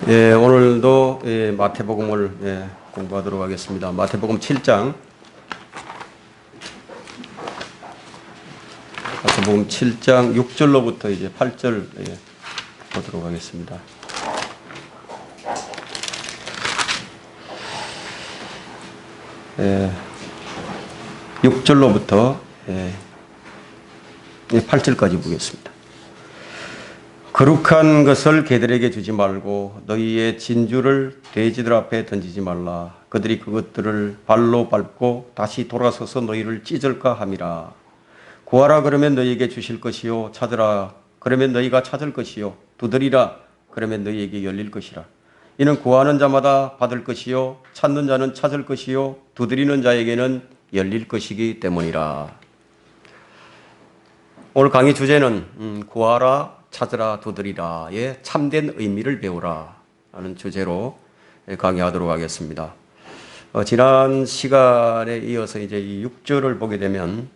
오늘도 마태복음을 공부하도록 하겠습니다. 마태복음 7장, 마태복음 7장 6절로부터 이제 8절 보도록 하겠습니다. 예, 6절로부터 8절까지 보겠습니다. 거룩한 것을 개들에게 주지 말고 너희의 진주를 돼지들 앞에 던지지 말라. 그들이 그것들을 발로 밟고 다시 돌아서서 너희를 찢을까 함이라. 구하라 그러면 너희에게 주실 것이요, 찾으라 그러면 너희가 찾을 것이요, 두드리라 그러면 너희에게 열릴 것이라. 이는 구하는 자마다 받을 것이요, 찾는 자는 찾을 것이요, 두드리는 자에게는 열릴 것이기 때문이라. 오늘 강의 주제는 구하라, 찾으라, 두드리라의 참된 의미를 배우라 하는 주제로 강의하도록 하겠습니다. 지난 시간에 이어서 이제 이 6절을 보게 되면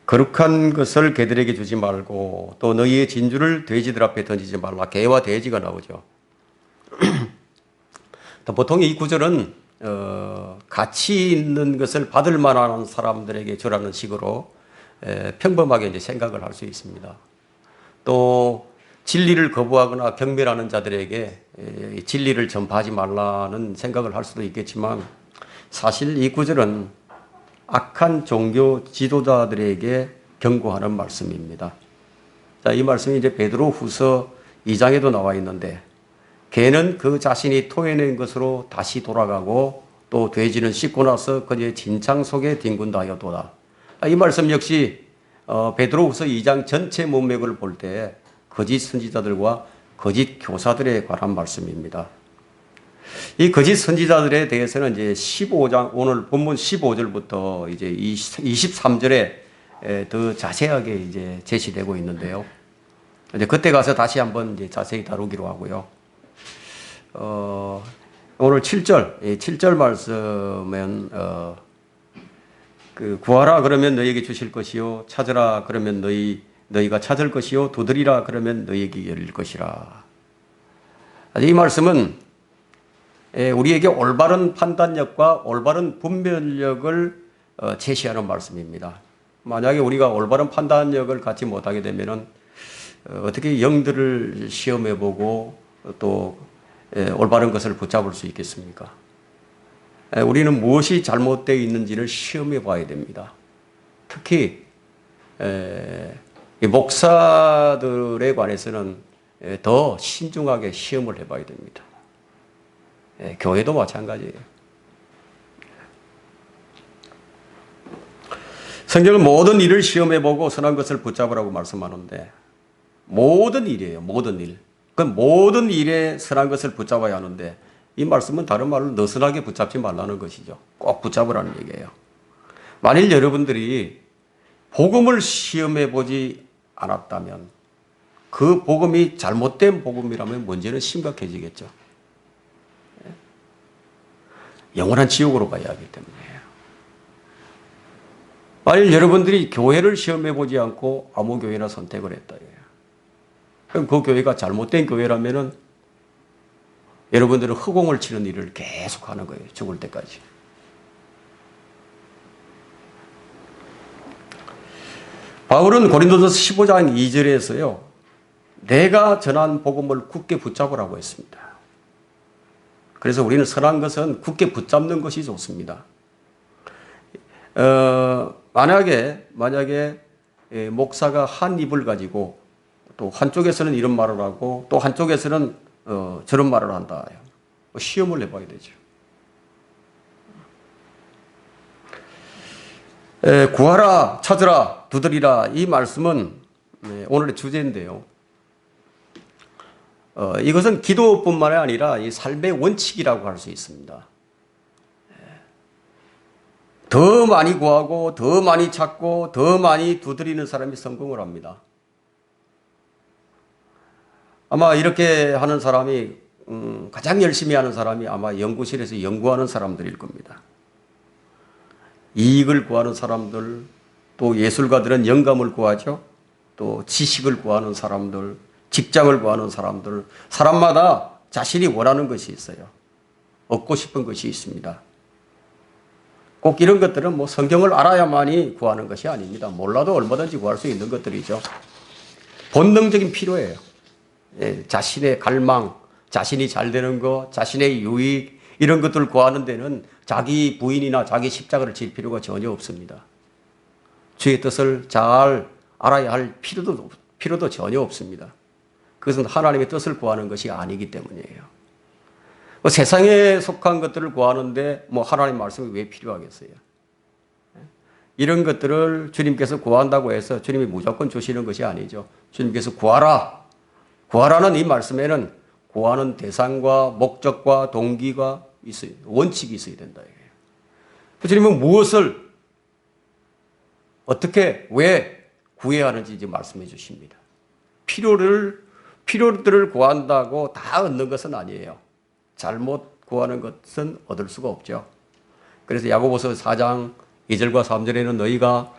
거룩한 것을 개들에게 주지 말고 또 너희의 진주를 돼지들 앞에 던지지 말라. 개와 돼지가 나오죠. 보통 이 구절은 가치 있는 것을 받을 만한 사람들에게 주라는 식으로 평범하게 이제 생각을 할 수 있습니다. 또 진리를 거부하거나 경멸하는 자들에게 진리를 전파하지 말라는 생각을 할 수도 있겠지만, 사실 이 구절은 악한 종교 지도자들에게 경고하는 말씀입니다. 자, 이 말씀이 이제 베드로후서 2장에도 나와 있는데, 개는 그 자신이 토해낸 것으로 다시 돌아가고 또 돼지는 씻고 나서 그의 진창 속에 뒹군다 하여도다. 이 말씀 역시 베드로후서 2장 전체 문맥을 볼 때 거짓 선지자들과 거짓 교사들에 관한 말씀입니다. 이 거짓 선지자들에 대해서는 이제 15장, 오늘 본문 15절부터 이제 23절에 더 자세하게 이제 제시되고 있는데요. 이제 그때 가서 다시 한번 이제 자세히 다루기로 하고요. 오늘 7절 말씀은 구하라 그러면 너희에게 주실 것이요, 찾으라 그러면 너희가 찾을 것이요, 두드리라 그러면 너희에게 열릴 것이라. 이 말씀은 우리에게 올바른 판단력과 올바른 분별력을 제시하는 말씀입니다. 만약에 우리가 올바른 판단력을 갖지 못하게 되면은 어떻게 영들을 시험해보고 또 올바른 것을 붙잡을 수 있겠습니까? 우리는 무엇이 잘못되어 있는지를 시험해 봐야 됩니다. 특히 목사들에 관해서는 더 신중하게 시험을 해봐야 됩니다. 교회도 마찬가지예요. 성경은 모든 일을 시험해보고 선한 것을 붙잡으라고 말씀하는데, 모든 일이에요. 모든 일. 그 모든 일에 선한 것을 붙잡아야 하는데, 이 말씀은 다른 말로 느슨하게 붙잡지 말라는 것이죠. 꼭 붙잡으라는 얘기예요. 만일 여러분들이 복음을 시험해 보지 않았다면, 그 복음이 잘못된 복음이라면 문제는 심각해지겠죠. 영원한 지옥으로 가야 하기 때문이에요. 만일 여러분들이 교회를 시험해 보지 않고 아무 교회나 선택을 했다. 그럼 그 교회가 잘못된 교회라면은 여러분들은 허공을 치는 일을 계속 하는 거예요. 죽을 때까지. 바울은 고린도전서 15장 2절에서요. 내가 전한 복음을 굳게 붙잡으라고 했습니다. 그래서 우리는 선한 것은 굳게 붙잡는 것이 좋습니다. 만약에 목사가 한 입을 가지고 또 한쪽에서는 이런 말을 하고 또 한쪽에서는 저런 말을 한다. 시험을 해봐야 되죠. 구하라, 찾으라, 두드리라. 이 말씀은 오늘의 주제인데요. 이것은 기도뿐만 아니라 이 삶의 원칙이라고 할 수 있습니다. 더 많이 구하고 더 많이 찾고 더 많이 두드리는 사람이 성공을 합니다. 아마 이렇게 하는 사람이 가장 열심히 하는 사람이 아마 연구실에서 연구하는 사람들일 겁니다. 이익을 구하는 사람들, 또 예술가들은 영감을 구하죠. 또 지식을 구하는 사람들, 직장을 구하는 사람들, 사람마다 자신이 원하는 것이 있어요. 얻고 싶은 것이 있습니다. 꼭 이런 것들은 뭐 성경을 알아야만이 구하는 것이 아닙니다. 몰라도 얼마든지 구할 수 있는 것들이죠. 본능적인 필요예요. 예, 자신의 갈망, 자신이 잘 되는 것, 자신의 유익, 이런 것들을 구하는 데는 자기 부인이나 자기 십자가를 질 필요가 전혀 없습니다. 주의 뜻을 잘 알아야 할 필요도 전혀 없습니다. 그것은 하나님의 뜻을 구하는 것이 아니기 때문이에요. 세상에 속한 것들을 구하는데 뭐 하나님 말씀이 왜 필요하겠어요? 이런 것들을 주님께서 구한다고 해서 주님이 무조건 주시는 것이 아니죠. 주님께서 구하라. 구하라는 이 말씀에는 구하는 대상과 목적과 동기가 있어요. 원칙이 있어야 된다. 주님은 무엇을 어떻게 왜 구해야 하는지 이제 말씀해 주십니다. 필요들을 구한다고 다 얻는 것은 아니에요. 잘못 구하는 것은 얻을 수가 없죠. 그래서 야고보서 4장 2절과 3절에는 너희가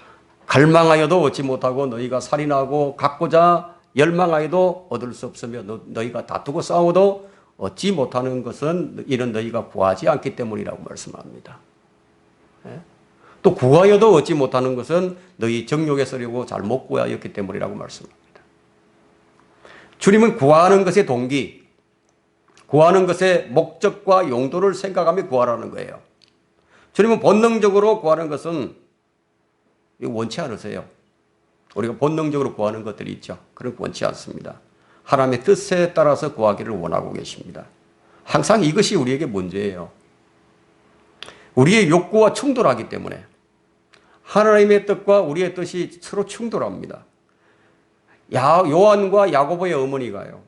갈망하여도 얻지 못하고 너희가 살인하고 갖고자 열망하여도 얻을 수 없으며 너희가 다투고 싸워도 얻지 못하는 것은 이런 너희가 구하지 않기 때문이라고 말씀합니다. 또 구하여도 얻지 못하는 것은 너희 정욕에 쓰려고 잘못 구하였기 때문이라고 말씀합니다. 주님은 구하는 것의 동기, 구하는 것의 목적과 용도를 생각하며 구하라는 거예요. 주님은 본능적으로 구하는 것은 원치 않으세요. 우리가 본능적으로 구하는 것들이 있죠. 그런 거 원치 않습니다. 하나님의 뜻에 따라서 구하기를 원하고 계십니다. 항상 이것이 우리에게 문제예요. 우리의 욕구와 충돌하기 때문에 하나님의 뜻과 우리의 뜻이 서로 충돌합니다. 요한과 야고보의 어머니가요.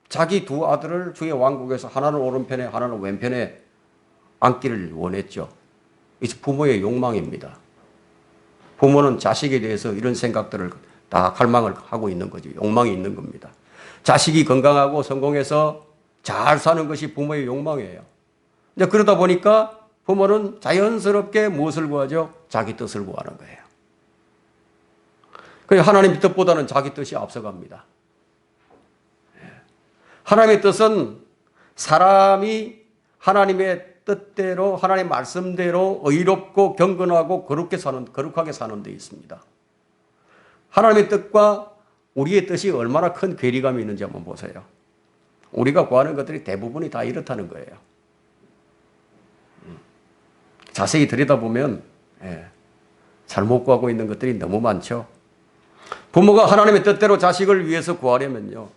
자기 두 아들을 주의 왕국에서 하나는 오른편에 하나는 왼편에 앉기를 원했죠. 이제 부모의 욕망입니다. 부모는 자식에 대해서 이런 생각들을 다 갈망을 하고 있는 거죠. 욕망이 있는 겁니다. 자식이 건강하고 성공해서 잘 사는 것이 부모의 욕망이에요. 이제 그러다 보니까 부모는 자연스럽게 무엇을 구하죠? 자기 뜻을 구하는 거예요. 그래서 하나님의 뜻보다는 자기 뜻이 앞서갑니다. 하나님의 뜻은 사람이 하나님의 뜻대로 하나님의 말씀대로 의롭고 경건하고 거룩하게 사는 데 있습니다. 하나님의 뜻과 우리의 뜻이 얼마나 큰 괴리감이 있는지 한번 보세요. 우리가 구하는 것들이 대부분이 다 이렇다는 거예요. 자세히 들여다보면 잘못 구하고 있는 것들이 너무 많죠. 부모가 하나님의 뜻대로 자식을 위해서 구하려면요,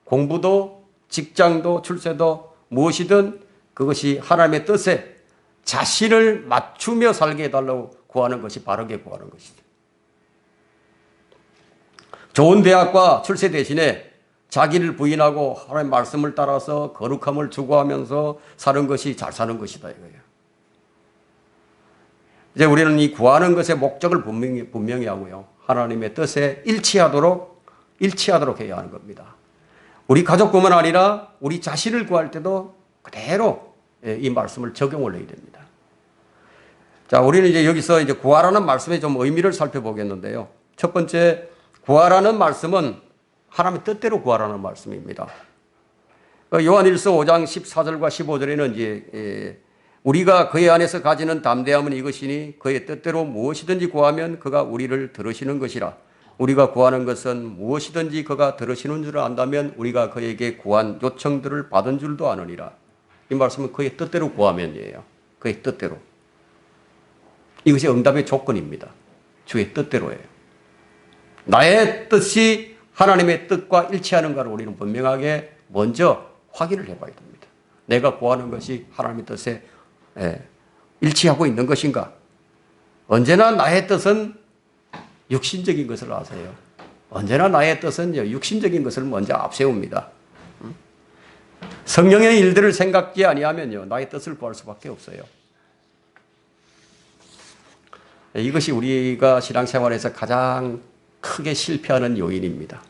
공부도 직장도 출세도 무엇이든 그것이 하나님의 뜻에 자신을 맞추며 살게 해달라고 구하는 것이 바르게 구하는 것이죠. 좋은 대학과 출세 대신에 자기를 부인하고 하나님의 말씀을 따라서 거룩함을 추구하면서 사는 것이 잘 사는 것이다 이거예요. 이제 우리는 이 구하는 것의 목적을 분명히 하고요, 하나님의 뜻에 일치하도록 해야 하는 겁니다. 우리 가족뿐만 아니라 우리 자신을 구할 때도 그대로 이 말씀을 적용을 해야 됩니다. 자, 우리는 이제 여기서 이제 구하라는 말씀의 좀 의미를 살펴보겠는데요. 첫 번째, 구하라는 말씀은 하나님의 뜻대로 구하라는 말씀입니다. 요한일서 5장 14절과 15절에는 이제 우리가 그의 안에서 가지는 담대함은 이것이니 그의 뜻대로 무엇이든지 구하면 그가 우리를 들으시는 것이라. 우리가 구하는 것은 무엇이든지 그가 들으시는 줄을 안다면 우리가 그에게 구한 요청들을 받은 줄도 아느니라. 이 말씀은 그의 뜻대로 구하면이에요. 그의 뜻대로. 이것이 응답의 조건입니다. 주의 뜻대로예요. 나의 뜻이 하나님의 뜻과 일치하는가를 우리는 분명하게 먼저 확인을 해봐야 됩니다. 내가 구하는 것이 하나님의 뜻에 일치하고 있는 것인가? 언제나 나의 뜻은 육신적인 것을 아세요. 언제나 나의 뜻은 육신적인 것을 먼저 앞세웁니다. 성령의 일들을 생각지 아니하면요, 나의 뜻을 구할 수밖에 없어요. 이것이 우리가 신앙생활에서 가장 크게 실패하는 요인입니다.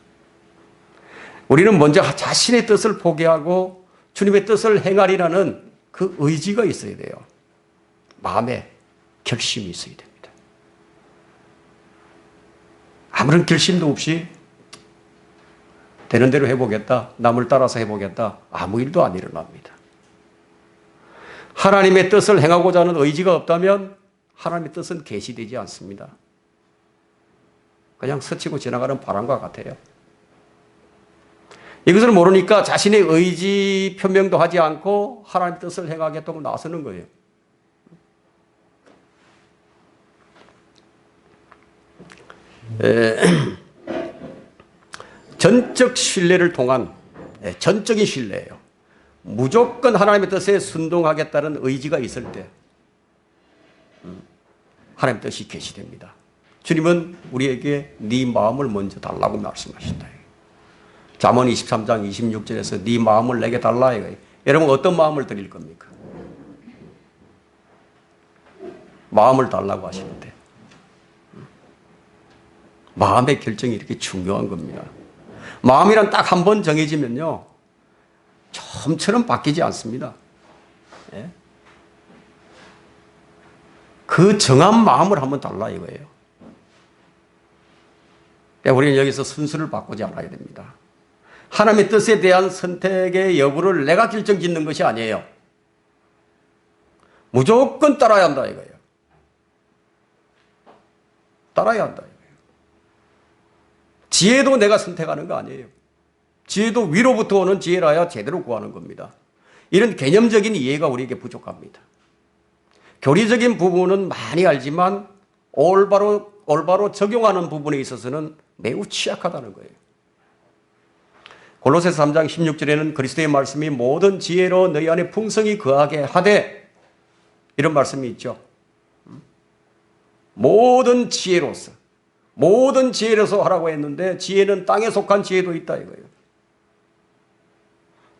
우리는 먼저 자신의 뜻을 포기하고 주님의 뜻을 행하리라는 그 의지가 있어야 돼요. 마음에 결심이 있어야 됩니다. 아무런 결심도 없이 되는 대로 해보겠다, 남을 따라서 해보겠다, 아무 일도 안 일어납니다. 하나님의 뜻을 행하고자 하는 의지가 없다면 하나님의 뜻은 계시되지 않습니다. 그냥 스치고 지나가는 바람과 같아요. 이것을 모르니까 자신의 의지 표명도 하지 않고 하나님의 뜻을 행하겠다고 나서는 거예요. 전적 신뢰를 통한 전적인 신뢰예요. 무조건 하나님의 뜻에 순종하겠다는 의지가 있을 때 하나님의 뜻이 계시됩니다. 주님은 우리에게 네 마음을 먼저 달라고 말씀하신다. 잠언 23장 26절에서 네 마음을 내게 달라 이거예요. 여러분 어떤 마음을 드릴 겁니까? 마음을 달라고 하시는데 마음의 결정이 이렇게 중요한 겁니다. 마음이란 딱 한 번 정해지면요 좀처럼 바뀌지 않습니다. 예? 그 정한 마음을 한번 달라 이거예요. 우리는 여기서 순서를 바꾸지 않아야 됩니다. 하나님의 뜻에 대한 선택의 여부를 내가 결정짓는 것이 아니에요. 무조건 따라야 한다 이거예요. 따라야 한다 이거예요. 지혜도 내가 선택하는 거 아니에요. 지혜도 위로부터 오는 지혜라야 제대로 구하는 겁니다. 이런 개념적인 이해가 우리에게 부족합니다. 교리적인 부분은 많이 알지만 올바로 적용하는 부분에 있어서는 매우 취약하다는 거예요. 골로새서 3장 16절에는 그리스도의 말씀이 모든 지혜로 너희 안에 풍성히 거하게 하되 이런 말씀이 있죠. 모든 지혜로서 하라고 했는데 지혜는 땅에 속한 지혜도 있다 이거예요.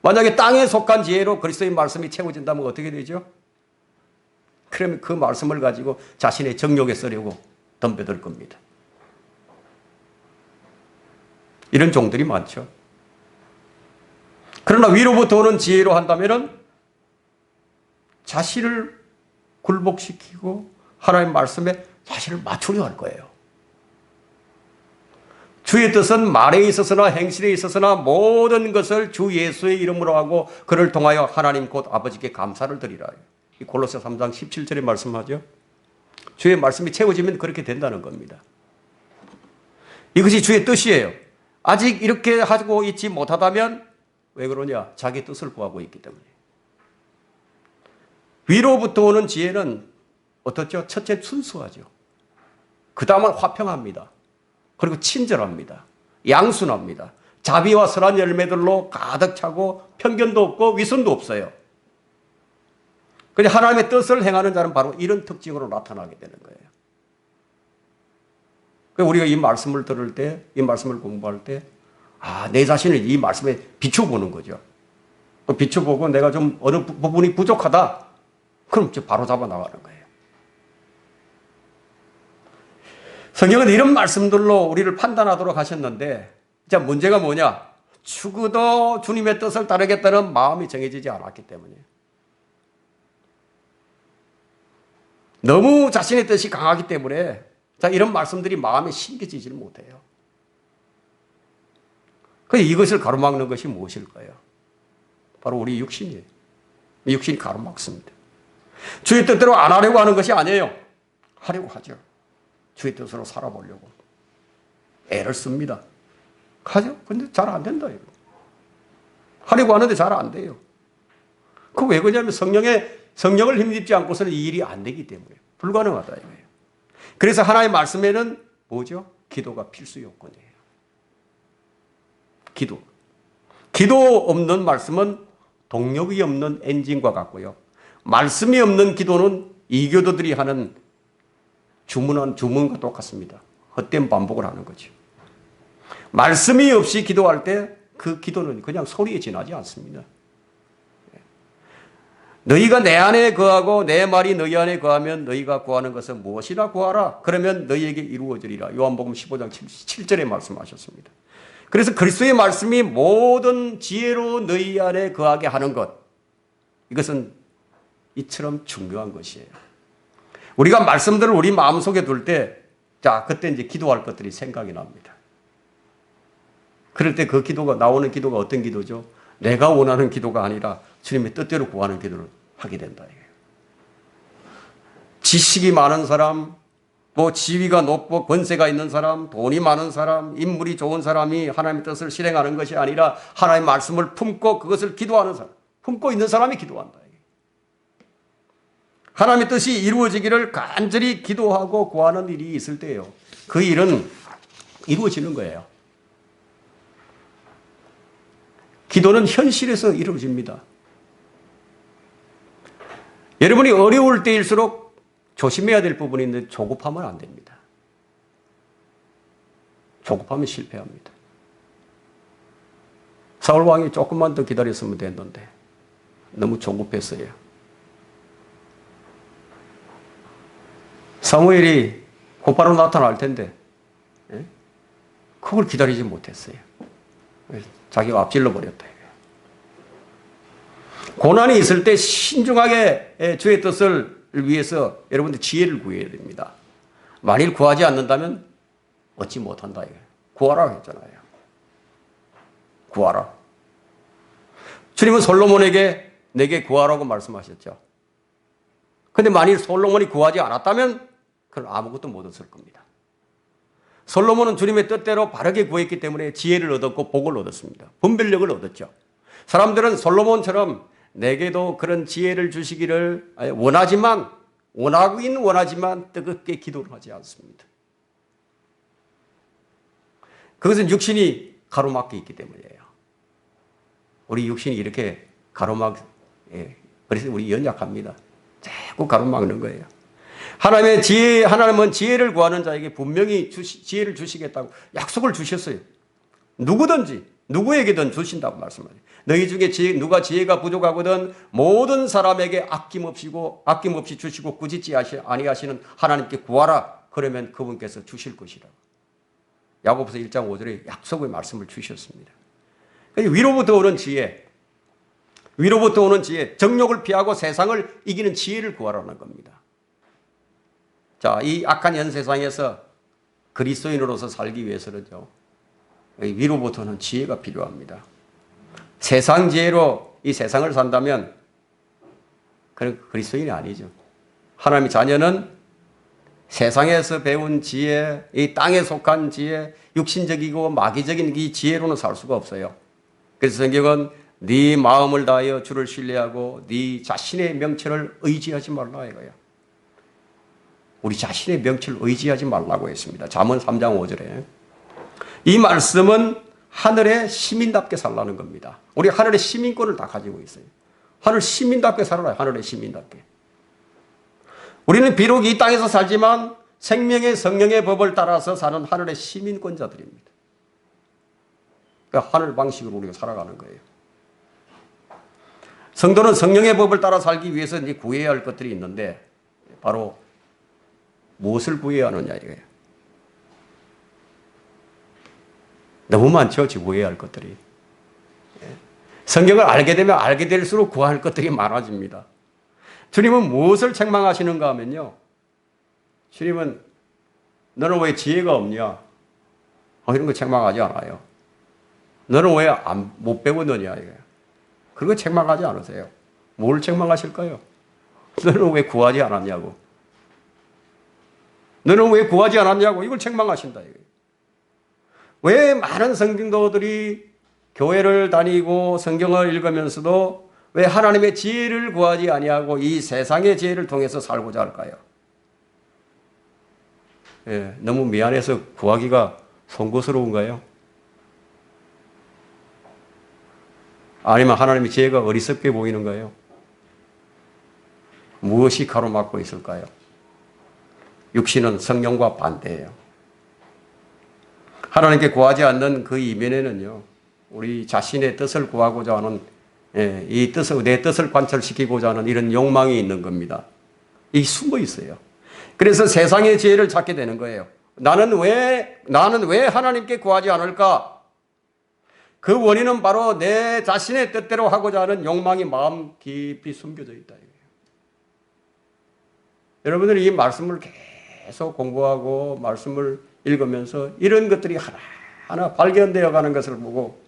만약에 땅에 속한 지혜로 그리스도의 말씀이 채워진다면 어떻게 되죠? 그러면 그 말씀을 가지고 자신의 정욕에 쓰려고 덤벼들 겁니다. 이런 종들이 많죠. 그러나 위로부터 오는 지혜로 한다면 자신을 굴복시키고 하나님의 말씀에 자신을 맞추려 할 거예요. 주의 뜻은 말에 있어서나 행실에 있어서나 모든 것을 주 예수의 이름으로 하고 그를 통하여 하나님 곧 아버지께 감사를 드리라. 골로새 3장 17절에 말씀하죠. 주의 말씀이 채워지면 그렇게 된다는 겁니다. 이것이 주의 뜻이에요. 아직 이렇게 하고 있지 못하다면 왜 그러냐? 자기 뜻을 구하고 있기 때문에. 위로부터 오는 지혜는 어떻죠? 첫째 순수하죠. 그 다음은 화평합니다. 그리고 친절합니다. 양순합니다. 자비와 선한 열매들로 가득 차고 편견도 없고 위선도 없어요. 그런데 하나님의 뜻을 행하는 자는 바로 이런 특징으로 나타나게 되는 거예요. 우리가 이 말씀을 들을 때, 이 말씀을 공부할 때, 내 자신을 이 말씀에 비춰보는 거죠. 비춰보고 내가 좀 어느 부분이 부족하다. 그럼 바로 잡아 나가는 거예요. 성경은 이런 말씀들로 우리를 판단하도록 하셨는데, 자, 문제가 뭐냐? 죽어도 주님의 뜻을 따르겠다는 마음이 정해지지 않았기 때문이에요. 너무 자신의 뜻이 강하기 때문에 자, 이런 말씀들이 마음에 심겨지지를 못해요. 그래서 이것을 가로막는 것이 무엇일까요? 바로 우리 육신이에요. 육신이 가로막습니다. 주의 뜻대로 안 하려고 하는 것이 아니에요. 하려고 하죠. 주의 뜻으로 살아보려고. 애를 씁니다. 하죠. 근데 잘 안 된다, 이거. 하려고 하는데 잘 안 돼요. 그 왜 그러냐면 성령을 힘입지 않고서는 이 일이 안 되기 때문에 불가능하다 이거예요. 그래서 하나님의 말씀에는 뭐죠? 기도가 필수 요건이에요. 기도 없는 말씀은 동력이 없는 엔진과 같고요. 말씀이 없는 기도는 이교도들이 하는 주문과 똑같습니다. 헛된 반복을 하는 거죠. 말씀이 없이 기도할 때 그 기도는 그냥 소리에 지나지 않습니다. 너희가 내 안에 거하고 내 말이 너희 안에 거하면 너희가 구하는 것은 무엇이나 구하라. 그러면 너희에게 이루어지리라. 요한복음 15장 7절에 말씀하셨습니다. 그래서 그리스도의 말씀이 모든 지혜로 너희 안에 거하게 하는 것. 이것은 이처럼 중요한 것이에요. 우리가 말씀들을 우리 마음속에 둘 때, 자, 그때 이제 기도할 것들이 생각이 납니다. 그럴 때 그 기도가 나오는 기도가 어떤 기도죠? 내가 원하는 기도가 아니라 주님의 뜻대로 구하는 기도를 하게 된다. 지식이 많은 사람, 뭐 지위가 높고 권세가 있는 사람, 돈이 많은 사람, 인물이 좋은 사람이 하나님의 뜻을 실행하는 것이 아니라 하나님의 말씀을 품고 그것을 기도하는 사람, 품고 있는 사람이 기도한다. 하나님의 뜻이 이루어지기를 간절히 기도하고 구하는 일이 있을 때요, 그 일은 이루어지는 거예요. 기도는 현실에서 이루어집니다. 여러분이 어려울 때일수록 조심해야 될 부분이 있는데 조급하면 안 됩니다. 조급하면 실패합니다. 사울 왕이 조금만 더 기다렸으면 됐는데 너무 조급했어요. 사무엘이 곧바로 나타날 텐데 그걸 기다리지 못했어요. 자기가 앞질러 버렸다. 고난이 있을 때 신중하게 주의 뜻을 위해서 여러분들 지혜를 구해야 됩니다. 만일 구하지 않는다면 얻지 못한다. 구하라 했잖아요. 구하라. 주님은 솔로몬에게 내게 구하라고 말씀하셨죠. 그런데 만일 솔로몬이 구하지 않았다면 그는 아무것도 못 얻을 겁니다. 솔로몬은 주님의 뜻대로 바르게 구했기 때문에 지혜를 얻었고 복을 얻었습니다. 분별력을 얻었죠. 사람들은 솔로몬처럼 내게도 그런 지혜를 주시기를 원하지만 뜨겁게 기도를 하지 않습니다. 그것은 육신이 가로막혀 있기 때문이에요. 우리 육신이 이렇게 그래서 우리 연약합니다. 자꾸 가로막는 거예요. 하나님은 지혜를 구하는 자에게 분명히 지혜를 주시겠다고 약속을 주셨어요. 누구든지, 누구에게든 주신다고 말씀하세요. 너희 중에 누가 지혜가 부족하거든 모든 사람에게 아낌없이 주시고 꾸짖지 아니하시는 하나님께 구하라. 그러면 그분께서 주실 것이라. 야고보서 1장 5절에 약속의 말씀을 주셨습니다. 위로부터 오는 지혜, 정욕을 피하고 세상을 이기는 지혜를 구하라는 겁니다. 자, 이 악한 현 세상에서 그리스도인으로서 살기 위해서는요, 위로부터는 지혜가 필요합니다. 세상 지혜로 이 세상을 산다면 그는 그리스도인이 아니죠. 하나님의 자녀는 세상에서 배운 지혜, 이 땅에 속한 지혜, 육신적이고 마귀적인 이 지혜로는 살 수가 없어요. 그래서 성경은 네 마음을 다하여 주를 신뢰하고 네 자신의 명철을 의지하지 말라 이거예요. 우리 자신의 명철을 의지하지 말라고 했습니다. 잠언 3장 5절에. 이 말씀은 하늘의 시민답게 살라는 겁니다. 우리 하늘의 시민권을 다 가지고 있어요. 하늘 시민답게 살아라. 하늘의 시민답게. 우리는 비록 이 땅에서 살지만 생명의 성령의 법을 따라서 사는 하늘의 시민권자들입니다. 그러니까 하늘 방식으로 우리가 살아가는 거예요. 성도는 성령의 법을 따라 살기 위해서 이제 구해야 할 것들이 있는데 바로 무엇을 구해야 하느냐 이거예요. 너무 많죠. 구해야 할 것들이. 성경을 알게 되면 알게 될수록 구할 것들이 많아집니다. 주님은 무엇을 책망하시는가 하면요, 주님은 너는 왜 지혜가 없냐? 이런 거 책망하지 않아요. 너는 왜 못 배웠느냐 이거예요. 그런 거 책망하지 않으세요. 뭘 책망하실까요? 너는 왜 구하지 않았냐고. 너는 왜 구하지 않았냐고 이걸 책망하신다 이거예요. 왜 많은 성경도들이 교회를 다니고 성경을 읽으면서도 왜 하나님의 지혜를 구하지 아니하고 이 세상의 지혜를 통해서 살고자 할까요? 너무 미안해서 구하기가 송구스러운가요? 아니면 하나님의 지혜가 어리석게 보이는가요? 무엇이 가로막고 있을까요? 육신은 성령과 반대예요. 하나님께 구하지 않는 그 이면에는요, 우리 자신의 뜻을 구하고자 하는, 내 뜻을 관철시키고자 하는 이런 욕망이 있는 겁니다. 이 숨어 있어요. 그래서 세상의 지혜를 찾게 되는 거예요. 나는 왜 하나님께 구하지 않을까? 그 원인은 바로 내 자신의 뜻대로 하고자 하는 욕망이 마음 깊이 숨겨져 있다. 여러분들이 이 말씀을 계속 공부하고 말씀을 읽으면서 이런 것들이 하나 발견되어 가는 것을 보고,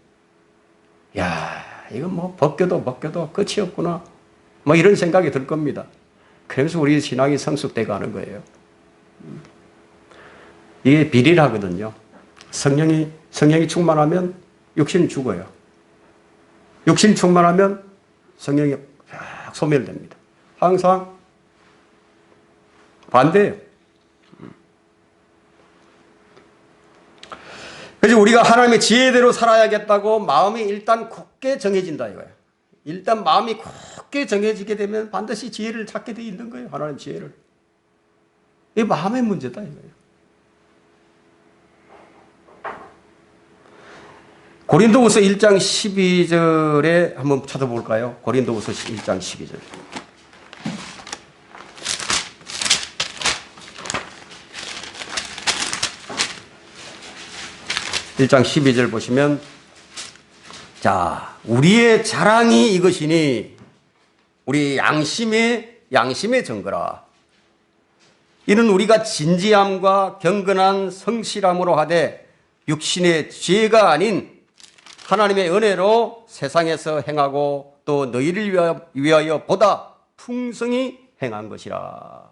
야, 이건 뭐 벗겨도 끝이 없구나. 뭐 이런 생각이 들 겁니다. 그래서 우리 신앙이 성숙돼 가는 거예요. 이게 비리하거든요. 성령이 충만하면 육신은 죽어요. 육신이 충만하면 성령이 쫙 소멸됩니다. 항상 반대예요. 그래서 우리가 하나님의 지혜대로 살아야겠다고 마음이 일단 굳게 정해진다 이거예요. 일단 마음이 굳게 정해지게 되면 반드시 지혜를 찾게 돼 있는 거예요. 하나님 지혜를. 이게 마음의 문제다 이거예요. 고린도후서 1장 12절에 한번 찾아볼까요? 고린도후서 1장 12절. 1장 12절 보시면, 자, 우리의 자랑이 이것이니 우리 양심의 증거라. 이는 우리가 진지함과 경건한 성실함으로 하되 육신의 지혜가 아닌 하나님의 은혜로 세상에서 행하고 또 너희를 위하여 보다 풍성히 행한 것이라.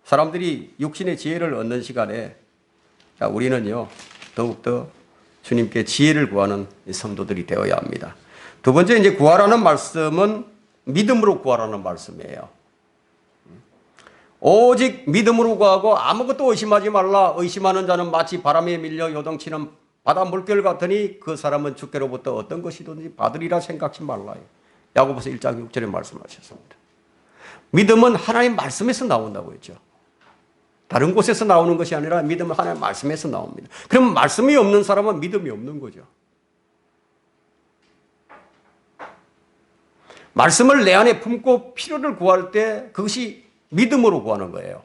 사람들이 육신의 지혜를 얻는 시간에, 자, 우리는요 더욱더 주님께 지혜를 구하는 성도들이 되어야 합니다. 두 번째, 이제 구하라는 말씀은 믿음으로 구하라는 말씀이에요. 오직 믿음으로 구하고 아무것도 의심하지 말라. 의심하는 자는 마치 바람에 밀려 요동치는 바다 물결 같으니 그 사람은 주께로부터 어떤 것이든지 받으리라 생각지 말라요. 야고보서 1장 6절에 말씀하셨습니다. 믿음은 하나님 말씀에서 나온다고 했죠. 다른 곳에서 나오는 것이 아니라 믿음은 하나님 말씀에서 나옵니다. 그럼 말씀이 없는 사람은 믿음이 없는 거죠. 말씀을 내 안에 품고 필요를 구할 때 그것이 믿음으로 구하는 거예요.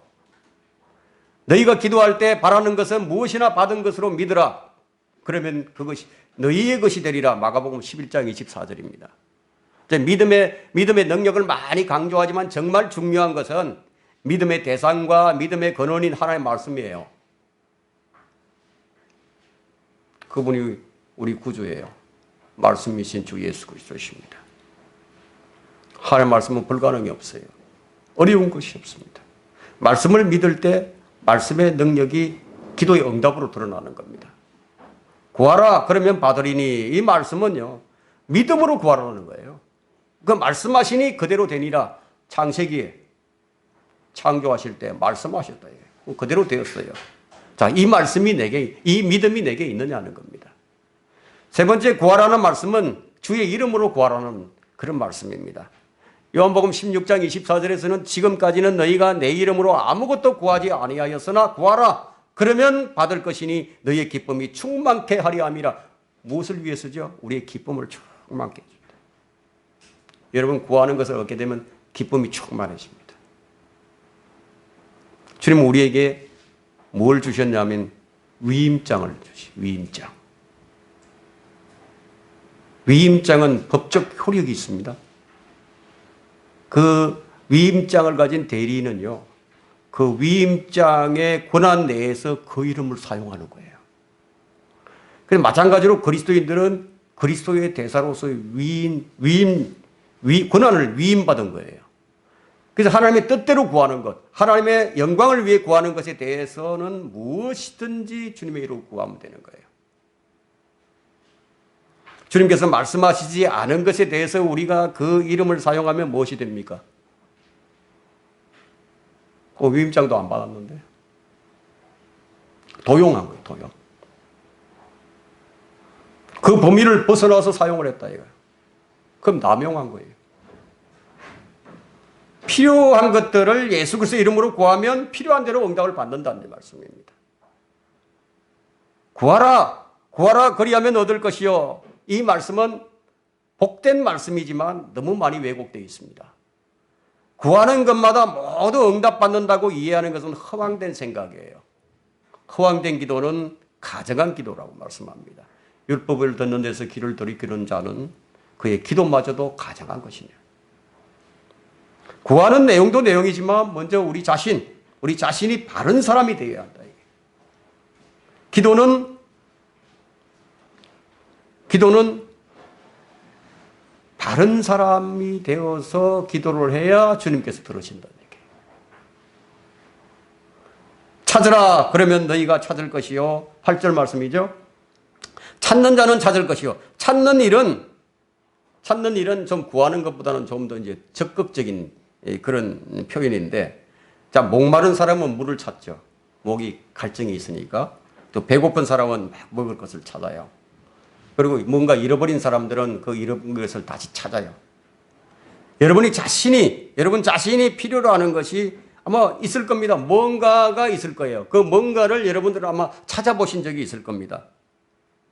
너희가 기도할 때 바라는 것은 무엇이나 받은 것으로 믿으라. 그러면 그것이 너희의 것이 되리라. 마가복음 11장 24절입니다. 믿음의 능력을 많이 강조하지만 정말 중요한 것은 믿음의 대상과 믿음의 근원인 하나님의 말씀이에요. 그분이 우리 구주예요. 말씀이신 주 예수 그리스도십니다. 하나님의 말씀은 불가능이 없어요. 어려운 것이 없습니다. 말씀을 믿을 때 말씀의 능력이 기도의 응답으로 드러나는 겁니다. 구하라 그러면 받으리니, 이 말씀은요 믿음으로 구하라는 거예요. 그 말씀하시니 그대로 되니라. 창세기에 창조하실 때 말씀하셨다. 그대로 되었어요. 자, 이 말씀이 내게, 이 믿음이 내게 있느냐는 겁니다. 세 번째, 구하라는 말씀은 주의 이름으로 구하라는 그런 말씀입니다. 요한복음 16장 24절에서는 지금까지는 너희가 내 이름으로 아무것도 구하지 아니하였으나 구하라 그러면 받을 것이니 너희의 기쁨이 충만케 하려 함이라. 무엇을 위해서죠? 우리의 기쁨을 충만케 해줍니다. 여러분, 구하는 것을 얻게 되면 기쁨이 충만해집니다. 주님은 우리에게 뭘 주셨냐면 위임장을 위임장. 위임장은 법적 효력이 있습니다. 그 위임장을 가진 대리인은요, 그 위임장의 권한 내에서 그 이름을 사용하는 거예요. 그래서 마찬가지로 그리스도인들은 그리스도의 대사로서의 권한을 위임받은 거예요. 그래서 하나님의 뜻대로 구하는 것, 하나님의 영광을 위해 구하는 것에 대해서는 무엇이든지 주님의 이름으로 구하면 되는 거예요. 주님께서 말씀하시지 않은 것에 대해서 우리가 그 이름을 사용하면 무엇이 됩니까? 위임장도 안 받았는데 도용한 거예요. 도용. 그 범위를 벗어나서 사용을 했다 이거예요. 그럼 남용한 거예요. 필요한 것들을 예수 그리스도 이름으로 구하면 필요한 대로 응답을 받는다는 말씀입니다. 구하라 그리하면 얻을 것이요. 이 말씀은 복된 말씀이지만 너무 많이 왜곡되어 있습니다. 구하는 것마다 모두 응답받는다고 이해하는 것은 허황된 생각이에요. 허황된 기도는 가정한 기도라고 말씀합니다. 율법을 듣는 데서 귀를 돌이키는 자는 그의 기도마저도 가정한 것이냐. 구하는 내용도 내용이지만 먼저 우리 자신이 바른 사람이 되어야 한다. 기도는 기도는 바른 사람이 되어서 기도를 해야 주님께서 들으신다는 얘기예요. 찾으라 그러면 너희가 찾을 것이요. 8절 말씀이죠. 찾는 자는 찾을 것이요. 찾는 일은 좀 구하는 것보다는 좀 더 이제 적극적인 그런 표현인데, 자, 목마른 사람은 물을 찾죠. 목이 갈증이 있으니까. 또 배고픈 사람은 막 먹을 것을 찾아요. 그리고 뭔가 잃어버린 사람들은 그 잃어버린 것을 다시 찾아요. 여러분 자신이 필요로 하는 것이 아마 있을 겁니다. 뭔가가 있을 거예요. 그 뭔가를 여러분들은 아마 찾아보신 적이 있을 겁니다.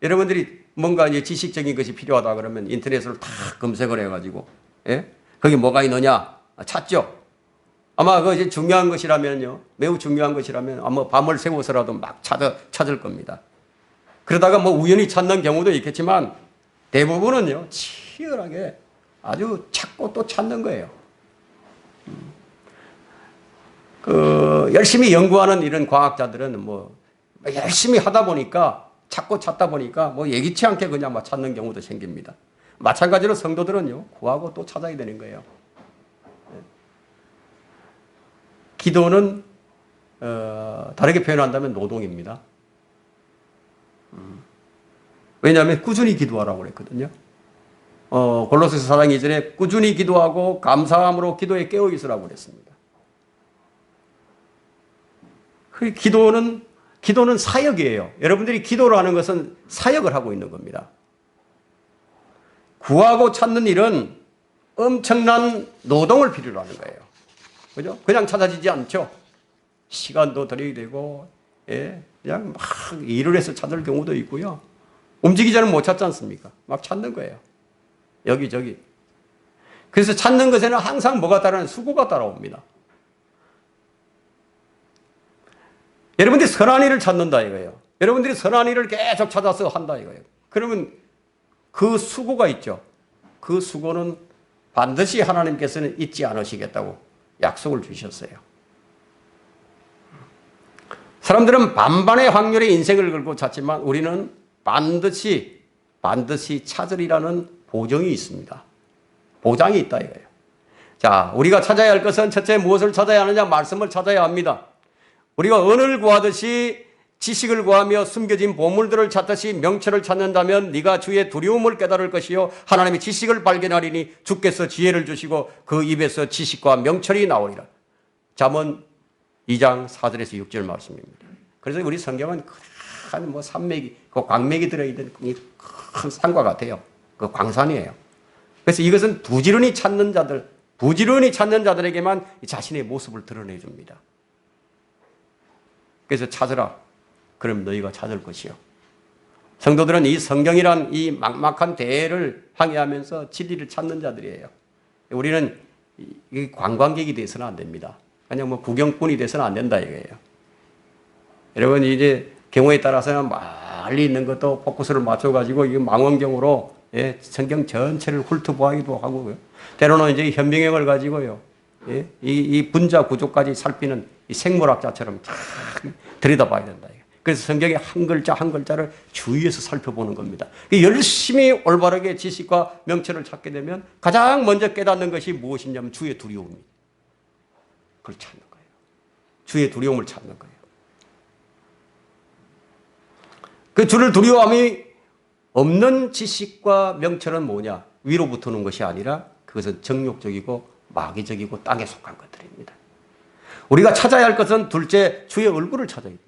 여러분들이 뭔가 이제 지식적인 것이 필요하다 그러면 인터넷으로 다 검색을 해가지고, 예? 거기 뭐가 있느냐? 찾죠? 아마 그 이제 중요한 것이라면요. 매우 중요한 것이라면 아마 밤을 새워서라도 막 찾을 겁니다. 그러다가 뭐 우연히 찾는 경우도 있겠지만 대부분은요, 치열하게 아주 찾고 또 찾는 거예요. 열심히 연구하는 이런 과학자들은 뭐 열심히 하다 보니까 찾고 찾다 보니까 뭐 예기치 않게 그냥 막 찾는 경우도 생깁니다. 마찬가지로 성도들은요, 구하고 또 찾아야 되는 거예요. 기도는 다르게 표현한다면 노동입니다. 왜냐하면 꾸준히 기도하라고 그랬거든요. 골로새서 4장 2절에 꾸준히 기도하고 감사함으로 기도에 깨어 있으라고 그랬습니다. 기도는 사역이에요. 여러분들이 기도를 하는 것은 사역을 하고 있는 겁니다. 구하고 찾는 일은 엄청난 노동을 필요로 하는 거예요. 그죠? 그냥 찾아지지 않죠. 시간도 들여야 되고, 예, 그냥 막 일을 해서 찾을 경우도 있고요. 움직이기 전에 못 찾지 않습니까? 막 찾는 거예요. 여기저기. 그래서 찾는 것에는 항상 뭐가 따르는 수고가 따라옵니다. 여러분들이 선한 일을 찾는다 이거예요. 여러분들이 선한 일을 계속 찾아서 한다 이거예요. 그러면 그 수고가 있죠. 그 수고는 반드시 하나님께서는 잊지 않으시겠다고 약속을 주셨어요. 사람들은 반반의 확률의 인생을 걸고 찾지만 우리는 반드시 찾으리라는 보정이 있습니다. 보장이 있다 이거예요. 자, 우리가 찾아야 할 것은 첫째 무엇을 찾아야 하느냐? 말씀을 찾아야 합니다. 우리가 은을 구하듯이 지식을 구하며 숨겨진 보물들을 찾듯이 명철을 찾는다면 네가 주의 두려움을 깨달을 것이요 하나님의 지식을 발견하리니 주께서 지혜를 주시고 그 입에서 지식과 명철이 나오리라. 잠언 2장 4절에서 6절 말씀입니다. 그래서 우리 성경은 큰 뭐 산맥이, 그 광맥이 들어있는 큰 산과 같아요. 그 광산이에요. 그래서 이것은 부지런히 찾는 자들에게만 자신의 모습을 드러내 줍니다. 그래서 찾으라. 그럼 너희가 찾을 것이요. 성도들은 이 성경이란 이 막막한 대해를 항해하면서 진리를 찾는 자들이에요. 우리는 이 관광객이 돼서는 안 됩니다. 그냥 뭐 구경꾼이 돼서는 안 된다 이거예요. 여러분 이제 경우에 따라서는 멀리 있는 것도 포커스를 맞춰가지고 이 망원경으로 성경 전체를 훑어보기도 하고요. 때로는 이제 현명형을 가지고요. 이 분자 구조까지 살피는 이 생물학자처럼 쫙 들여다봐야 된다. 그래서 성경의 한 글자 한 글자를 주의해서 살펴보는 겁니다. 열심히 올바르게 지식과 명철을 찾게 되면 가장 먼저 깨닫는 것이 무엇이냐면 주의 두려움입니다. 그걸 찾는 거예요. 주의 두려움을 찾는 거예요. 그 주를 두려움이 없는 지식과 명철은 뭐냐? 위로부터 오는 것이 아니라 그것은 정욕적이고 마귀적이고 땅에 속한 것들입니다. 우리가 찾아야 할 것은 둘째, 주의 얼굴을 찾아야 됩니다.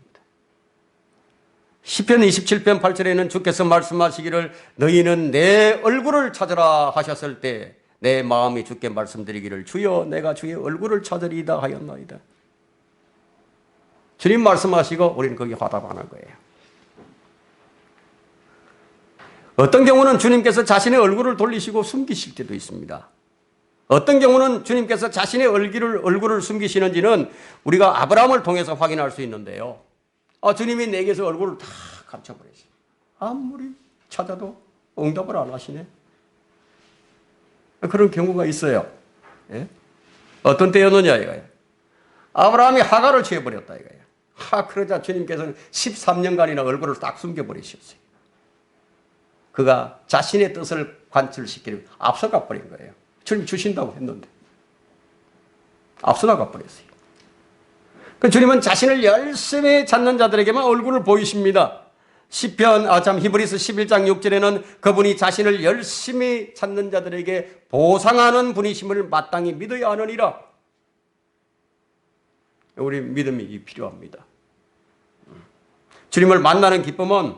시편 27편 8절에는 주께서 말씀하시기를 너희는 내 얼굴을 찾으라 하셨을 때 내 마음이 주께 말씀드리기를 주여 내가 주의 얼굴을 찾으리이다 하였나이다. 주님 말씀하시고 우리는 거기에 화답하는 거예요. 어떤 경우는 주님께서 자신의 얼굴을 돌리시고 숨기실 때도 있습니다. 어떤 경우는 주님께서 자신의 얼굴을 숨기시는지는 우리가 아브라함을 통해서 확인할 수 있는데요. 주님이 내게서 얼굴을 다 감춰버렸어요. 아무리 찾아도 응답을 안 하시네. 그런 경우가 있어요. 예? 어떤 때였느냐 이거예요. 아브라함이 하갈을 취해버렸다 이거예요. 그러자 주님께서는 13년간이나 얼굴을 딱 숨겨버리셨어요. 그가 자신의 뜻을 관철시키려고 앞서가 버린 거예요. 주님 주신다고 했는데 앞서 나가 버렸어요. 그 주님은 자신을 열심히 찾는 자들에게만 얼굴을 보이십니다. 히브리서 11장 6절에는 그분이 자신을 열심히 찾는 자들에게 보상하는 분이심을 마땅히 믿어야 하느니라. 우리 믿음이 필요합니다. 주님을 만나는 기쁨은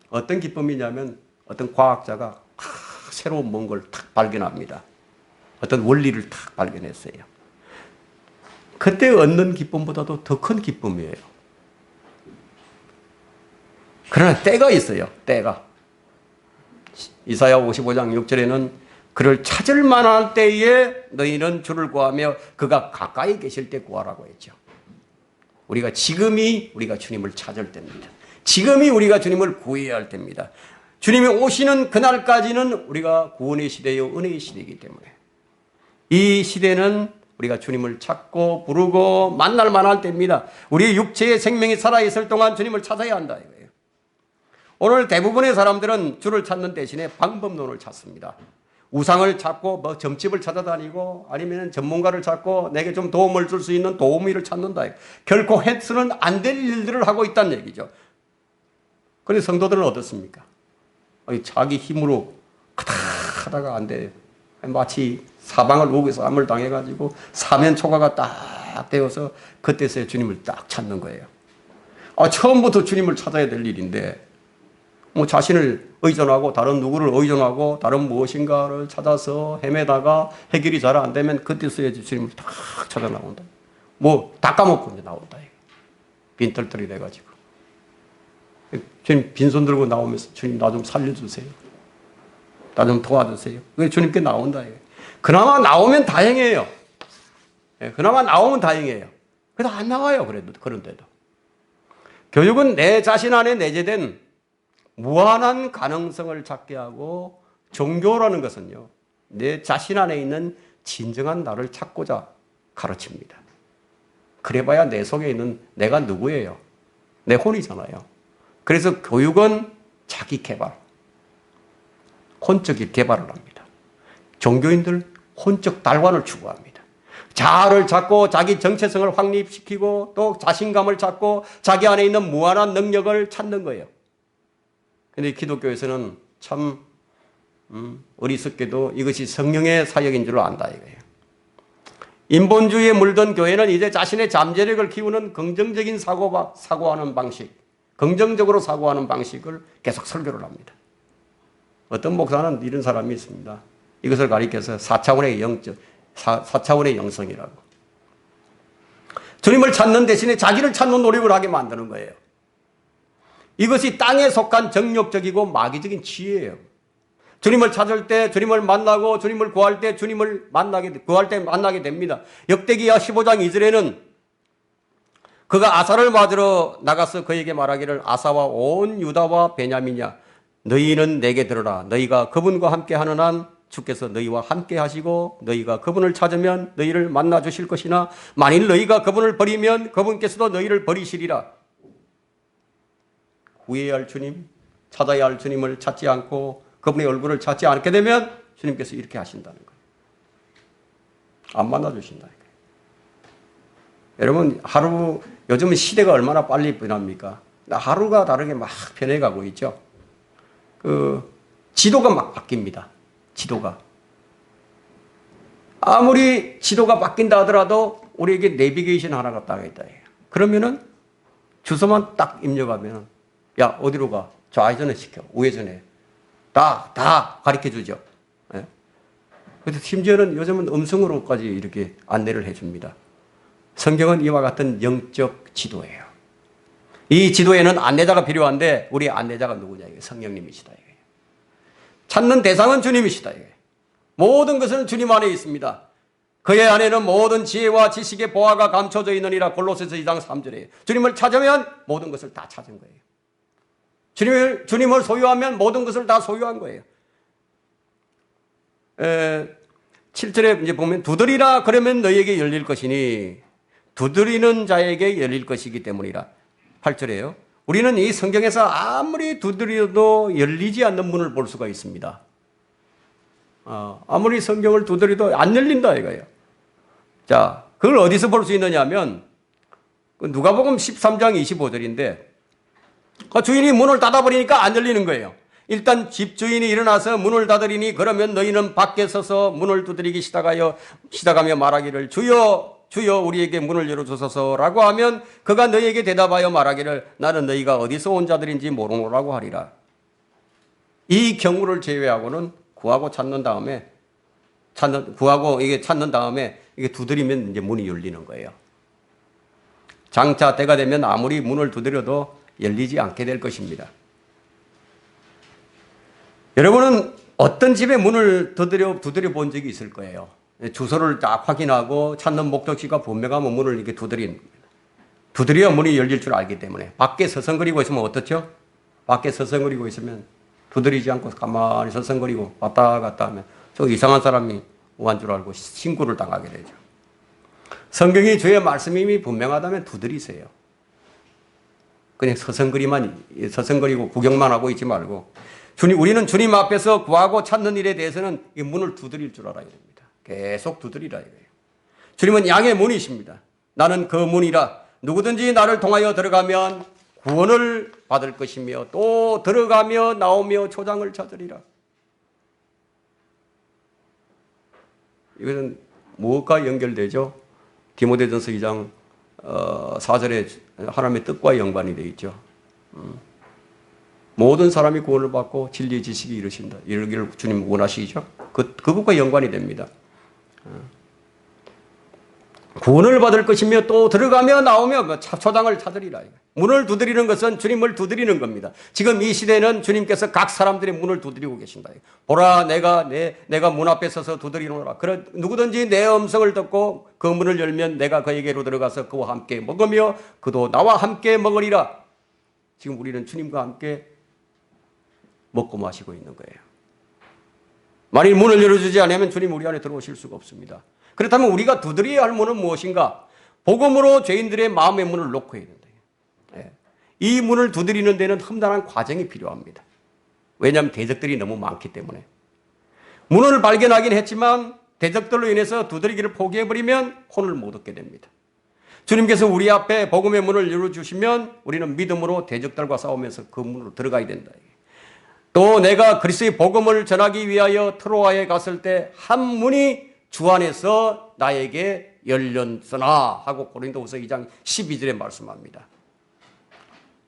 어떤 기쁨이냐면 어떤 과학자가 새로운 뭔가를 탁 발견합니다. 어떤 원리를 탁 발견했어요. 그때 얻는 기쁨보다도 더 큰 기쁨이에요. 그러나 때가 있어요. 때가. 이사야 55장 6절에는 그를 찾을 만한 때에 너희는 주를 구하며 그가 가까이 계실 때 구하라고 했죠. 지금이 우리가 주님을 찾을 때입니다. 지금이 우리가 주님을 구해야 할 때입니다. 주님이 오시는 그날까지는 우리가 구원의 시대요 은혜의 시대이기 때문에 이 시대는 우리가 주님을 찾고 부르고 만날 만할 때입니다. 우리의 육체의 생명이 살아있을 동안 주님을 찾아야 한다 이거예요. 오늘 대부분의 사람들은 주를 찾는 대신에 방법론을 찾습니다. 우상을 찾고 점집을 찾아다니고 아니면 전문가를 찾고 내게 좀 도움을 줄 수 있는 도우미를 찾는다. 결코 해서는 안 될 일들을 하고 있다는 얘기죠. 그런데 성도들은 어떻습니까? 자기 힘으로 하다가 안 돼요. 마치 사방을 우겨서 암을 당해가지고 사면 초가가 딱 되어서 그때서야 주님을 딱 찾는 거예요. 처음부터 주님을 찾아야 될 일인데 자신을 의존하고 다른 누구를 의존하고 다른 무엇인가를 찾아서 헤매다가 해결이 잘 안 되면 그때서야 주님을 딱 찾아 나온다. 다 까먹고 이제 나온다. 빈털털이 돼가지고. 주님 빈손 들고 나오면서 주님 나 좀 살려주세요. 나 좀 도와주세요. 그게 주님께 나온다. 그나마 나오면 다행이에요. 그나마 나오면 다행이에요. 그래도 안 나와요. 그런데도. 교육은 내 자신 안에 내재된 무한한 가능성을 찾게 하고 종교라는 것은요. 내 자신 안에 있는 진정한 나를 찾고자 가르칩니다. 그래봐야 내 속에 있는 내가 누구예요? 내 혼이잖아요. 그래서 교육은 자기 개발, 혼적 개발을 합니다. 종교인들 혼적 달관을 추구합니다. 자아를 찾고 자기 정체성을 확립시키고 또 자신감을 찾고 자기 안에 있는 무한한 능력을 찾는 거예요. 그런데 기독교에서는 참 어리석게도 이것이 성령의 사역인 줄 안다 이거예요. 인본주의에 물든 교회는 이제 자신의 잠재력을 키우는 긍정적인 사고하는 방식, 긍정적으로 사고하는 방식을 계속 설교를 합니다. 어떤 목사는 이런 사람이 있습니다. 이것을 가리켜서 4차원의 영성이라고. 주님을 찾는 대신에 자기를 찾는 노력을 하게 만드는 거예요. 이것이 땅에 속한 정욕적이고 마귀적인 지혜예요. 주님을 찾을 때, 주님을 만나고, 주님을 구할 때, 구할 때 만나게 됩니다. 역대기야 15장 2절에는 그가 아사를 맞으러 나가서 그에게 말하기를 아사와 온 유다와 베냐민이야 너희는 내게 들으라. 너희가 그분과 함께 하는 한 주께서 너희와 함께 하시고 너희가 그분을 찾으면 너희를 만나 주실 것이나 만일 너희가 그분을 버리면 그분께서도 너희를 버리시리라. 구해야 할 주님, 찾아야 할 주님을 찾지 않고 그분의 얼굴을 찾지 않게 되면 주님께서 이렇게 하신다는 거예요. 안 만나 주신다는 거예요. 여러분 요즘은 시대가 얼마나 빨리 변합니까? 하루가 다르게 막 변해가고 있죠. 지도가 막 바뀝니다. 지도가. 아무리 지도가 바뀐다 하더라도 우리에게 내비게이션 하나가 딱 있다. 그러면은 주소만 딱 입력하면 야 어디로 가? 좌회전을 시켜. 우회전해. 다 가르쳐 주죠. 예? 그래서 심지어는 요즘은 음성으로까지 이렇게 안내를 해줍니다. 성경은 이와 같은 영적 지도예요. 이 지도에는 안내자가 필요한데 우리 안내자가 누구냐? 이게 성령님이시다. 이게. 찾는 대상은 주님이시다. 이게. 모든 것은 주님 안에 있습니다. 그의 안에는 모든 지혜와 지식의 보화가 감춰져 있느니라. 골로새서 2장 3절에 주님을 찾으면 모든 것을 다 찾은 거예요. 주님을 소유하면 모든 것을 다 소유한 거예요. 7절에 이제 보면 두드리라 그러면 너희에게 열릴 것이니 두드리는 자에게 열릴 것이기 때문이라. 8절에요. 우리는 이 성경에서 아무리 두드려도 열리지 않는 문을 볼 수가 있습니다. 아무리 성경을 두드려도 안 열린다 이거예요. 자, 그걸 어디서 볼 수 있느냐 하면 누가복음 13장 25절인데 그 주인이 문을 닫아버리니까 안 열리는 거예요. 일단 집주인이 일어나서 문을 닫으리니 그러면 너희는 밖에 서서 문을 두드리기 시작하며 말하기를 주여 주여 우리에게 문을 열어주소서라고 하면 그가 너희에게 대답하여 말하기를 나는 너희가 어디서 온 자들인지 모르노라고 하리라. 이 경우를 제외하고는 구하고 찾는 다음에 이게 두드리면 이제 문이 열리는 거예요. 장차 때가 되면 아무리 문을 두드려도 열리지 않게 될 것입니다. 여러분은 어떤 집에 문을 두드려 본 적이 있을 거예요. 주소를 딱 확인하고 찾는 목적지가 분명하면 문을 이렇게 두드리는 겁니다. 두드려야 문이 열릴 줄 알기 때문에. 밖에 서성거리고 있으면 어떻죠? 밖에 서성거리고 있으면 두드리지 않고 가만히 서성거리고 왔다 갔다 하면 저 이상한 사람이 오한 줄 알고 신고를 당하게 되죠. 성경이 주의 말씀이 분명하다면 두드리세요. 그냥 서성거리고 구경만 하고 있지 말고 우리는 주님 앞에서 구하고 찾는 일에 대해서는 이 문을 두드릴 줄 알아야 됩니다. 계속 두드리라 이거예요. 주님은 양의 문이십니다. 나는 그 문이라 누구든지 나를 통하여 들어가면 구원을 받을 것이며 또 들어가며 나오며 초장을 찾으리라. 이것은 무엇과 연결되죠? 디모데전서 2장 4절에 하나님의 뜻과 연관이 되어 있죠. 모든 사람이 구원을 받고 진리의 지식이 이르기를 주님 원하시죠. 그것과 연관이 됩니다. 구원을 받을 것이며 또 들어가며 나오며 초장을 찾으리라. 문을 두드리는 것은 주님을 두드리는 겁니다. 지금 이 시대는 주님께서 각 사람들의 문을 두드리고 계신다. 보라 내가 문 앞에 서서 두드리노라. 누구든지 내 음성을 듣고 그 문을 열면 내가 그에게로 들어가서 그와 함께 먹으며 그도 나와 함께 먹으리라. 지금 우리는 주님과 함께 먹고 마시고 있는 거예요. 만일 문을 열어주지 않으면 주님 우리 안에 들어오실 수가 없습니다. 그렇다면 우리가 두드려야 할 문은 무엇인가? 복음으로 죄인들의 마음의 문을 놓고 해야 된다. 이 문을 두드리는 데는 험난한 과정이 필요합니다. 왜냐하면 대적들이 너무 많기 때문에. 문을 발견하긴 했지만 대적들로 인해서 두드리기를 포기해버리면 혼을 못 얻게 됩니다. 주님께서 우리 앞에 복음의 문을 열어주시면 우리는 믿음으로 대적들과 싸우면서 그 문으로 들어가야 된다. 또 내가 그리스도의 복음을 전하기 위하여 트로아에 갔을 때 한 문이 주 안에서 나에게 열렸으나 하고 고린도후서 2장 12절에 말씀합니다.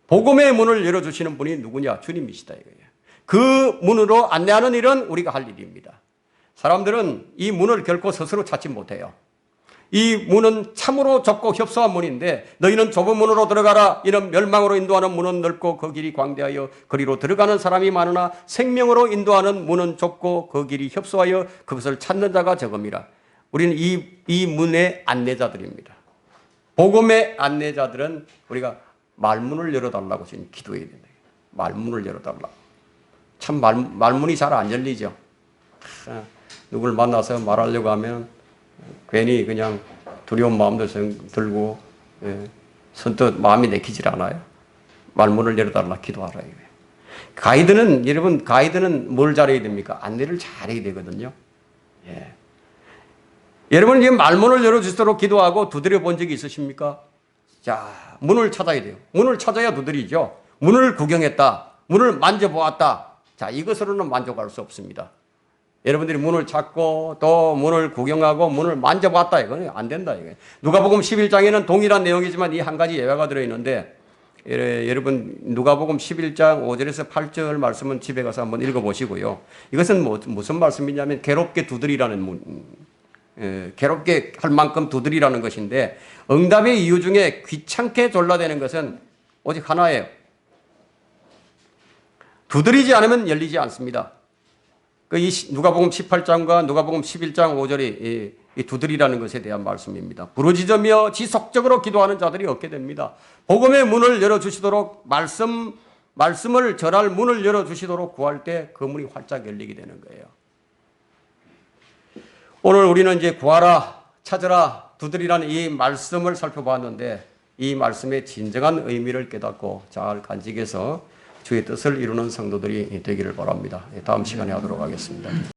복음의 문을 열어주시는 분이 누구냐? 주님이시다 이거예요. 그 문으로 안내하는 일은 우리가 할 일입니다. 사람들은 이 문을 결코 스스로 찾지 못해요. 이 문은 참으로 좁고 협소한 문인데 너희는 좁은 문으로 들어가라. 이는 멸망으로 인도하는 문은 넓고 그 길이 광대하여 그리로 들어가는 사람이 많으나 생명으로 인도하는 문은 좁고 그 길이 협소하여 그것을 찾는 자가 적음이라. 우리는 이 문의 안내자들입니다. 복음의 안내자들은 우리가 말문을 열어달라고 지금 기도해야 된다. 말문을 열어달라고. 참 말문이 잘 안 열리죠. 누굴 만나서 말하려고 하면 괜히 그냥 두려운 마음도 들고 선뜻 마음이 내키질 않아요. 말문을 열어달라 기도하라. 가이드는 뭘 잘해야 됩니까? 안내를 잘해야 되거든요. 예. 여러분 지금 말문을 열어주시도록 기도하고 두드려 본 적이 있으십니까? 자, 문을 찾아야 돼요. 문을 찾아야 두드리죠. 문을 구경했다. 문을 만져보았다. 자, 이것으로는 만족할 수 없습니다. 여러분들이 문을 찾고 또 문을 구경하고 문을 만져봤다. 이거는 안 된다. 이거. 누가복음 11장에는 동일한 내용이지만 이 한 가지 예외가 들어있는데 여러분 누가복음 11장 5절에서 8절 말씀은 집에 가서 한번 읽어보시고요. 이것은 무슨 말씀이냐면 괴롭게 두드리라는 괴롭게 할 만큼 두드리라는 것인데 응답의 이유 중에 귀찮게 졸라대는 것은 오직 하나예요. 두드리지 않으면 열리지 않습니다. 누가복음 18장과 누가복음 11장 5절이 이 두드리라는 것에 대한 말씀입니다. 부르짖으며 지속적으로 기도하는 자들이 얻게 됩니다. 복음의 문을 열어주시도록 말씀을 전할 문을 열어주시도록 구할 때 그 문이 활짝 열리게 되는 거예요. 오늘 우리는 이제 구하라, 찾으라, 두드리라는 이 말씀을 살펴봤는데 이 말씀의 진정한 의미를 깨닫고 잘 간직해서 주의 뜻을 이루는 성도들이 되기를 바랍니다. 다음 시간에 하도록 하겠습니다.